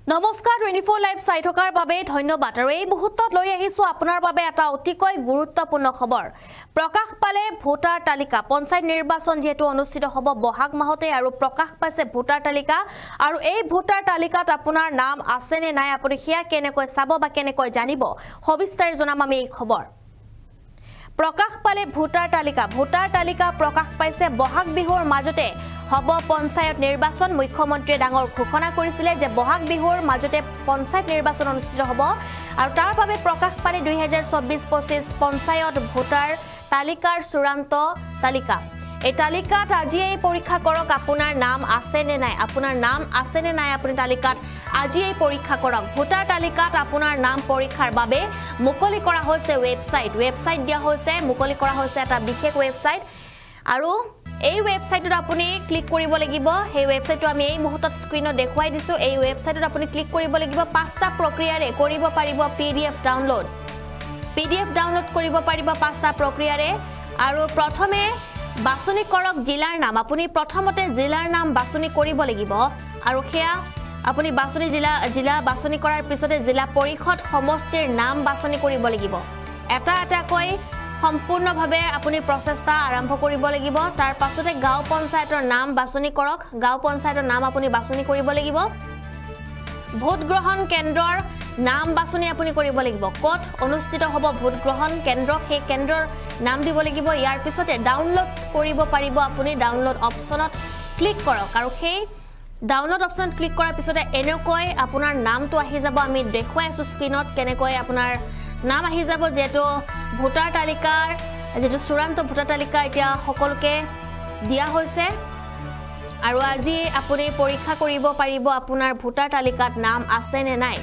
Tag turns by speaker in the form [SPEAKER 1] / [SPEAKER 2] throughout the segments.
[SPEAKER 1] নমস্কাৰ 24 লাইভ চাই থকাৰ বাবে ধন্যবাদ আৰু এই মুহূৰ্তত লৈ আহিছো আপোনাৰ বাবে এটা অতিকৈ গুৰুত্বপূৰ্ণ খবৰ প্ৰকাশ পালে ভোটাৰ তালিকা পঞ্চায়ত নিৰ্বাচন যেটো অনুষ্ঠিত হ'ব বহাগ মাহতে আৰু প্ৰকাশ পাইছে ভোটাৰ তালিকা আৰু এই ভোটাৰ তালিকাত আপোনাৰ নাম আছে নে নাই আপুনি হিয়া কেনেকৈ চাব বা কেনেকৈ জানিব সবিস্তাৰ জনাম আমি এই খবৰ প্ৰকাশ পালে ভোটাৰ তালিকা প্ৰকাশ পাইছে বহাগ বিহুৰ মাজতে হব পঞ্চায়ত নিৰ্বাচন মুখ্যমন্ত্ৰীয়ে ডাঙৰ ঘোষণা কৰিছিল যে বহাগ বিহুৰ মাজতে পঞ্চায়ত নিৰ্বাচন অনুষ্ঠিত হ'ব আৰু তাৰ বাবে প্ৰকাশ পালে 2024-25 পঞ্চায়ত ভোটাৰ তালিকাৰ চূড়ান্ত তালিকা এই তালিকাত আজি এই পৰীক্ষা কৰক আপোনাৰ নাম আছে নে নাই আপুনি তালিকাত আজি এই পৰীক্ষা কৰক ভোটাৰ তালিকাত আপোনাৰ নাম পৰীক্ষাৰ বাবে মুকলি কৰা হৈছে ৱেবছাইট দিয়া হৈছে মুকলি কৰা হৈছে এটা বিশেষ ৱেবছাইট আৰু এই ৱেবছাইটত আপুনি ক্লিক কৰিব লাগিব এই ৱেবছাইটটো আমি এই মুহূৰ্তত স্ক্ৰিনত দেখুৱাই দিছো এই ৱেবছাইটত আপুনি ক্লিক কৰিব লাগিব পাঁচটা প্ৰক্ৰিয়াৰে কৰিব পাৰিব পিডিএফ ডাউনলোড কৰিব পাৰিব পাঁচটা প্ৰক্ৰিয়াৰে আৰু প্ৰথমে বাছনি কৰক জিলাৰ নাম আপুনি প্ৰথমতে জিলাৰ নাম বাছনি কৰিব লাগিব আৰু হেয়া আপুনি বাছনি জিলা বাছনি কৰাৰ পিছতে জিলা পৰিষদ সমষ্টিৰ নাম বাছনি কৰিব লাগিব এটাকৈ সম্পূৰ্ণভাৱে আপুনি প্ৰচেষ্টা আৰম্ভ কৰিব লাগিব তাৰ পাছতে গাঁও পঞ্চায়তৰ নাম বাছনি কৰক গাঁও পঞ্চায়তৰ নাম আপুনি বাছনি কৰিব লাগিব ভোট গ্ৰহণ কেন্দ্ৰৰ নাম বাছনি আপুনি কৰিব লাগিব কত অনুষ্ঠিত হ'ব ভোট গ্ৰহণ কেন্দ্ৰ সেই কেন্দ্ৰৰ নাম দিব লাগিব ইয়াৰ পিছতে ডাউনলোড কৰিব পাৰিব আপুনি ডাউনলোড অপচনত ক্লিক কৰক আৰু সেই ডাউনলোড অপচনত ক্লিক কৰাৰ পিছতে এনেকৈ আপোনাৰ নামটো আহি যাব আমি দেখুৱাই আছো স্ক্ৰিনত কেনেকৈ আপোনাৰ নাম আহি যাব যেটো ভোটাৰ তালিকাৰ যেটো চূড়ান্ত ভোটাৰ তালিকা এতিয়া সকলোকে দিয়া হৈছে আৰু আজি আপুনি পৰীক্ষা কৰিব পাৰিব আপোনাৰ ভোটাৰ তালিকাত নাম আছে নে নাই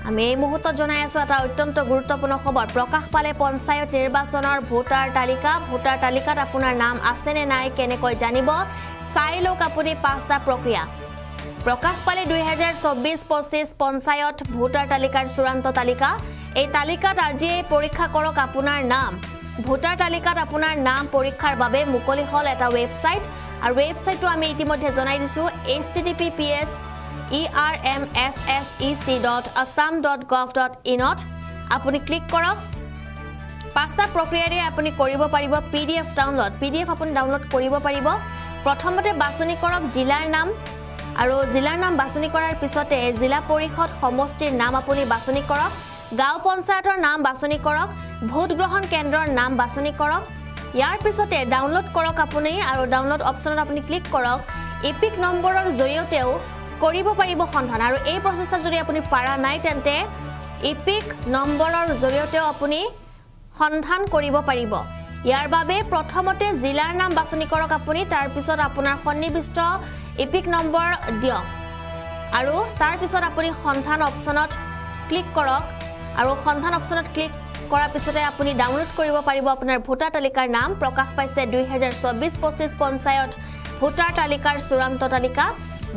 [SPEAKER 1] আমি এই মুহূৰ্তত জনাই আছো এটা অত্যন্ত গুৰুত্বপূৰ্ণ খবৰ প্ৰকাশ পালে পঞ্চায়ত নিৰ্বাচনৰ ভোটাৰ তালিকাত আপোনাৰ নাম আছে নে নাই কেনেকৈ জানিব চাই লওক আপুনি পাঁচটা প্ৰক্ৰিয়া প্ৰকাশ পালে 2024-25 পঞ্চায়ত ভোটাৰ তালিকাৰ চূড়ান্ত তালিকা এই তালিকাত আজি পৰীক্ষা কৰক আপোনাৰ নাম ভোটাৰ তালিকাত আপোনাৰ নাম পৰীক্ষাৰ বাবে মুকলি হল এটা ৱেবছাইট আৰু ৱেবছাইটটো আমি ইতিমধ্যে জনাই দিছো https://ermssec.assam.gov.in ত আপুনি ক্লিক কৰক পাঁচটা প্ৰক্ৰিয়াৰে আপুনি কৰিব পাৰিব পিডিএফ আপুনি ডাউনলোড কৰিব পাৰিব প্ৰথমতে বাছনি কৰক জিলাৰ নাম আৰু জিলাৰ নাম বাছনি কৰাৰ পিছতে জিলা পৰিষদ সমষ্টিৰ নাম আপুনি বাছনি কৰক গাঁও পঞ্চায়তৰ নাম বাছনি কৰক ভোট গ্ৰহণ কেন্দ্ৰৰ নাম বাছনি কৰক ইয়াৰ পিছতে ডাউনলোড কৰক আপুনি আৰু ডাউনলোড অপচনত আপুনি ক্লিক কৰক ইপিক নম্বৰৰ জৰিয়তেও কৰিব পাৰিব সন্ধান আৰু এই প্ৰচেষ্টা যদি আপুনি পাৰা নাই তেন্তে ইপিক নম্বৰৰ জৰিয়তেও আপুনি সন্ধান কৰিব পাৰিব ইয়াৰ বাবে প্ৰথমতে জিলাৰ নাম বাছনি কৰক আপুনি তাৰ পিছত আপোনাৰ সন্নিবিষ্ট ইপিক নম্বৰ দিয়ক আৰু তাৰ পিছত আপুনি সন্ধান অপচনত ক্লিক কৰক আৰু সন্ধান অপচনত ক্লিক কৰাৰ পিছতে আপুনি ডাউনলোড কৰিব পাৰিব আপোনাৰ ভোটাৰ তালিকাৰ নাম প্ৰকাশ পাইছে 2024-25 পঞ্চায়ত ভোটাৰ তালিকাৰ চূড়ান্ত তালিকা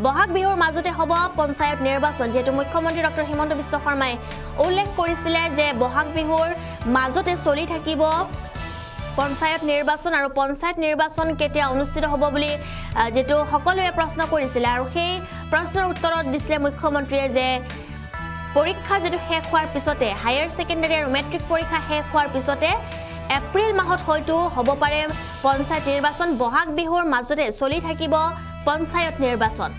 [SPEAKER 1] বহাগ বিহুৰ মাজতে হ'ব পঞ্চায়ত নিৰ্বাচন যেটো মুখ্যমন্ত্ৰী ডক্টৰ হিমন্ত বিশ্ব শৰ্মাই উল্লেখ কৰিছিল যে বহাগ বিহুৰ মাজতে চলি থাকিব পঞ্চায়ত নিৰ্বাচন আৰু পঞ্চায়ত নিৰ্বাচন কেতিয়া অনুষ্ঠিত হ'ব বুলি যেটো সকলোৱে প্ৰশ্ন কৰিছিল আৰু সেই প্ৰশ্নৰ উত্তৰত দিছিলে মুখ্যমন্ত্ৰীয়ে যে পৰীক্ষা যেটো শেষ হোৱাৰ পিছতে হায়াৰ সেকেন্ডাৰী আৰু মেট্ৰিক পৰীক্ষা শেষ হোৱাৰ পিছতে এপ্ৰিল মাহত হয়তো হ'ব পাৰে পঞ্চায়ত নিৰ্বাচন বহাগ বিহুৰ মাজতে চলি থাকিব পঞ্চায়ত নিৰ্বাচন